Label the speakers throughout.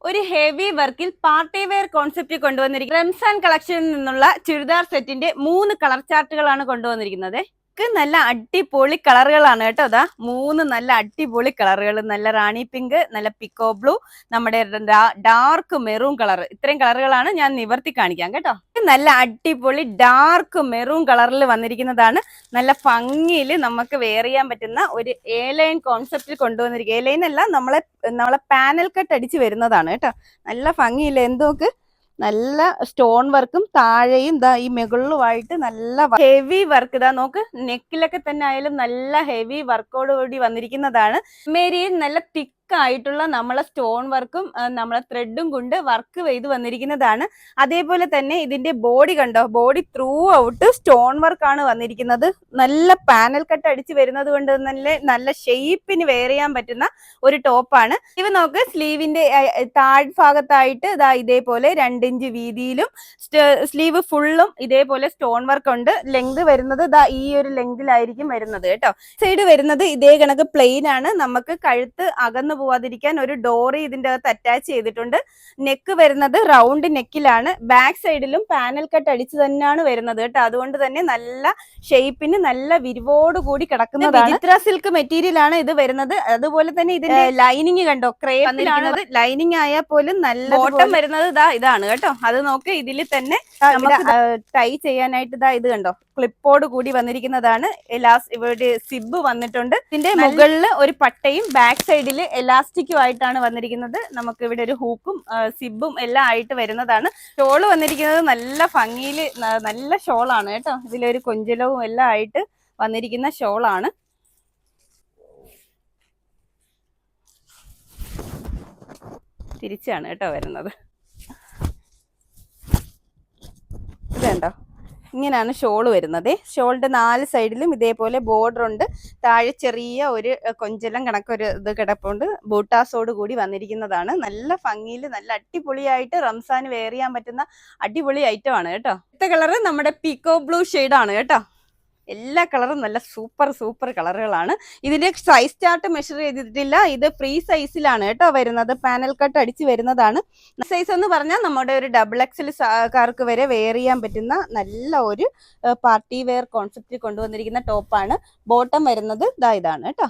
Speaker 1: ഒരു ഹെവി വർക്കിൽ party wear concept കൊണ്ടുവന്നിരിക്കുന്നത് റംസാൻ കളക്ഷനിൽ നിന്നുള്ള ചുരിദാർ സെറ്റിന്റെ 3 കളർ ചാർട്ടുകളാണ് കൊണ്ടുവന്നിരിക്കുന്നത്. നല്ല അടിപൊളി കളറുകളാണ് കേട്ടോ. അതാ 3 നല്ല അടിപൊളി കളറുകൾ, നല്ല റാണി പിങ്ക്, നല്ല പിക്കോ ബ്ലൂ, നമ്മുടെ ഡാർക്ക് മെറൂൺ കളർ. ഇത്രയും കളറുകളാണ് ഞാൻ നിവർത്തി കാണിക്കാം കേട്ടോ. നല്ല അടിപൊളി ഡാർക്ക് മെറൂൺ കളറിൽ വന്നിരിക്കുന്നതാണ്. നല്ല ഭംഗിയിൽ നമുക്ക് വെയർ ചെയ്യാൻ പറ്റുന്ന ഒരു എ ലൈൻ കോൺസെപ്റ്റിൽ കൊണ്ടുവന്നിരിക്കുക. എ ലൈൻ അല്ല, നമ്മളെ പാനൽ കട്ട് അടിച്ച് വരുന്നതാണ് കേട്ടോ. നല്ല ഭംഗിയില്ല എന്തോക്ക്, നല്ല സ്റ്റോൺ വർക്കും താഴെയും ഇതാ ഈ മുകളിലുമായിട്ട് നല്ല ഹെവി വർക്ക്. ഇതാ നോക്ക്, നെക്കിലൊക്കെ തന്നെ ആയാലും നല്ല ഹെവി വർക്കോട് കൂടി വന്നിരിക്കുന്നതാണ്. മേരിയിൽ നല്ല തിക്ക് ആയിട്ടുള്ള നമ്മളെ സ്റ്റോൺ വർക്കും നമ്മളെ ത്രെഡും കൊണ്ട് വർക്ക് ചെയ്ത് വന്നിരിക്കുന്നതാണ്. അതേപോലെ തന്നെ ഇതിന്റെ ബോഡി കണ്ടോ, ബോഡി ത്രൂ ഔട്ട് സ്റ്റോൺ വർക്കാണ് വന്നിരിക്കുന്നത്. നല്ല പാനൽ കട്ട് അടിച്ച് വരുന്നത് കൊണ്ട് നല്ല ഷേപ്പിന് വെയർ ചെയ്യാൻ പറ്റുന്ന ഒരു ടോപ്പാണ്. ഇവ നോക്ക്, സ്ലീവിന്റെ താഴ്ഭാഗത്തായിട്ട് ഇതാ ഇതേപോലെ 2 ഇഞ്ച് വീതിയിലും സ്ലീവ് ഫുള്ളും ഇതേപോലെ സ്റ്റോൺ വർക്ക് ഉണ്ട്. ലെങ്ത് വരുന്നത് ഇതാ ഈ ഒരു ലെങ്തിലായിരിക്കും വരുന്നത് കേട്ടോ. സൈഡ് വരുന്നത് ഇതേ കണക്ക് പ്ലെയിൻ ആണ്. നമുക്ക് കഴുത്ത് അകന്നു പോവാതിരിക്കാൻ ഒരു ഡോറി ഇതിന്റെ അകത്ത് അറ്റാച്ച് ചെയ്തിട്ടുണ്ട്. നെക്ക് വരുന്നത് റൗണ്ട് നെക്കിലാണ്. ബാക്ക് സൈഡിലും പാനൽ കട്ട് അടിച്ച് തന്നെയാണ് വരുന്നത് കേട്ടോ. അതുകൊണ്ട് തന്നെ നല്ല ഷേപ്പിന് നല്ല വിരിവോട് കൂടി കിടക്കുന്നതാണ്. ചിത്ര സിൽക്ക് മെറ്റീരിയൽ ആണ് ഇത് വരുന്നത്. അതുപോലെ തന്നെ ഇതിന്റെ ലൈനിങ് കണ്ടോ, ക്രേപ്പിലാണ് ലൈനിങ് ആയാൽ പോലും നല്ല ബോട്ടം വരുന്നത് ഇതാണ് കേട്ടോ. അത് നോക്ക്, ഇതിൽ തന്നെ ടൈ ചെയ്യാനായിട്ട് ഇത് കണ്ടോ, ക്ലിപ്പോട് കൂടി വന്നിരിക്കുന്നതാണ്. ഇവിടെ സിബ് വന്നിട്ടുണ്ട്. ഇതിന്റെ മുകളിൽ ഒരു പട്ടയും ബാക്ക് സൈഡിൽ എലാസ്റ്റിക്കും ആയിട്ടാണ് വന്നിരിക്കുന്നത്. നമുക്ക് ഇവിടെ ഒരു ഹൂക്കും സിബും എല്ലാം ആയിട്ട് വരുന്നതാണ്. ഷോള് വന്നിരിക്കുന്നത് നല്ല ഭംഗിയിൽ നല്ല ഷോളാണ് കേട്ടോ. ഇതിലൊരു കൊഞ്ചലവും എല്ലാം ആയിട്ട് വന്നിരിക്കുന്ന ഷോളാണ്. തിരിച്ചാണ് കേട്ടോ വരുന്നത്. ഇതുണ്ടോ, ഇങ്ങനെയാണ് ഷോൾ വരുന്നത്. ഷോളിന്റെ 4 സൈഡിലും ഇതേപോലെ ബോർഡർ ഉണ്ട്. താഴെ ചെറിയ ഒരു കൊഞ്ചലം കണക്കൊരു ഇത് കിടപ്പുണ്ട്. ബൂട്ടാസോട് കൂടി വന്നിരിക്കുന്നതാണ്. നല്ല ഭംഗിയിൽ നല്ല അടിപൊളിയായിട്ട് റംസാന് വെയർ ചെയ്യാൻ പറ്റുന്ന അടിപൊളി ഐറ്റം ആണ് കേട്ടോ. അടുത്ത കളറ് നമ്മുടെ പീക്കോ ബ്ലൂ ഷെയ്ഡാണ് കേട്ടോ. എല്ലാ കളറും നല്ല സൂപ്പർ കളറുകളാണ്. ഇതിന്റെ സൈസ് ചാർട്ട് മെഷർ ചെയ്തിട്ടില്ല. ഇത് ഫ്രീ സൈസിലാണ് കേട്ടോ വരുന്നത്. പാനൽ കട്ട് അടിച്ച് വരുന്നതാണ്. സൈസ് എന്ന് പറഞ്ഞാൽ നമ്മുടെ ഒരു XXL കാർക്ക് വരെ വെയർ ചെയ്യാൻ പറ്റുന്ന നല്ല ഒരു പാർട്ടി വെയർ കോൺസെപ്റ്റിൽ കൊണ്ടുവന്നിരിക്കുന്ന ടോപ്പാണ്. ബോട്ടം വരുന്നത് ഇതാണ് കേട്ടോ.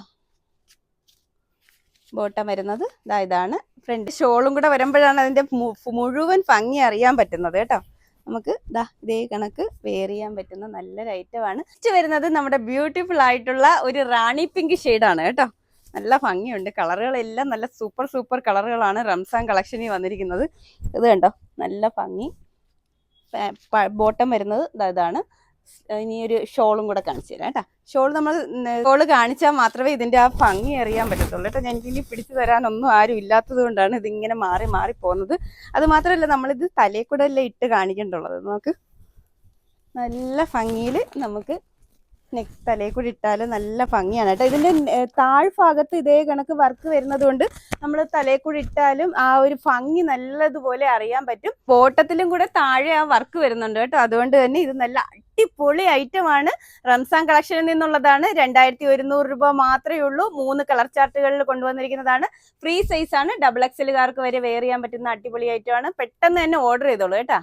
Speaker 1: ബോട്ടം വരുന്നത് ഇതാണ്. ഫ്രണ്ട് ഷോളും കൂടെ വരുമ്പോഴാണ് അതിന്റെ മുഴുവൻ ഭംഗി അറിയാൻ പറ്റുന്നത് കേട്ടോ. നമുക്ക് ഇതേ കണക്ക് വെയർ ചെയ്യാൻ പറ്റുന്ന നല്ലൊരു ഐറ്റമാണ്. വരുന്നത് നമ്മുടെ ബ്യൂട്ടിഫുൾ ആയിട്ടുള്ള ഒരു റാണി പിങ്ക് ഷെയ്ഡാണ് കേട്ടോ. നല്ല ഭംഗിയുണ്ട്. കളറുകളെല്ലാം നല്ല സൂപ്പർ കളറുകളാണ് റംസാൻ കളക്ഷനിൽ വന്നിരിക്കുന്നത്. ഇത് കണ്ടോ, നല്ല ഭംഗി. ബോട്ടം വരുന്നത് ഇതാണ്. ഇനി ഒരു ഷോളും കൂടെ കാണിച്ചു തരാം കേട്ടോ. ഷോള് കാണിച്ചാൽ മാത്രമേ ഇതിന്റെ ആ ഭംഗി അറിയാൻ പറ്റത്തുള്ളൂ കേട്ടോ. എനിക്കിനി പിടിച്ചു തരാനൊന്നും ആരും ഇല്ലാത്തത് കൊണ്ടാണ് ഇതിങ്ങനെ മാറി പോകുന്നത്. അത് മാത്രമല്ല, നമ്മളിത് തലയിൽ കൂടെ അല്ലേ ഇട്ട് കാണിക്കേണ്ടുള്ളത്. നമുക്ക് നല്ല ഭംഗിയിൽ നമുക്ക് തലയിൽ കൂടി ഇട്ടാലും നല്ല ഭംഗിയാണ് കേട്ടോ. ഇതിന്റെ താഴ്ഭാഗത്ത് ഇതേ കണക്ക് വർക്ക് വരുന്നത് കൊണ്ട് നമ്മൾ തലയിൽ കൂടി ഇട്ടാലും ആ ഒരു ഭംഗി നല്ലതുപോലെ അറിയാൻ പറ്റും. ബോട്ടത്തിലും കൂടെ താഴെ ആ വർക്ക് വരുന്നുണ്ട് കേട്ടോ. അതുകൊണ്ട് തന്നെ ഇത് നല്ല അടിപൊളി ഐറ്റമാണ്. റംസാൻ കളക്ഷനിൽ നിന്നുള്ളതാണ്. 2100 രൂപ മാത്രമേ ഉള്ളൂ. 3 കളർ ചാർട്ടുകളിൽ കൊണ്ടുവന്നിരിക്കുന്നതാണ്. ഫ്രീ സൈസ് ആണ്. XXL കാർക്ക് വരെ വെയർ ചെയ്യാൻ പറ്റുന്ന അടിപൊളി ഐറ്റമാണ്. പെട്ടെന്ന് തന്നെ ഓർഡർ ചെയ്തോളൂ കേട്ടോ.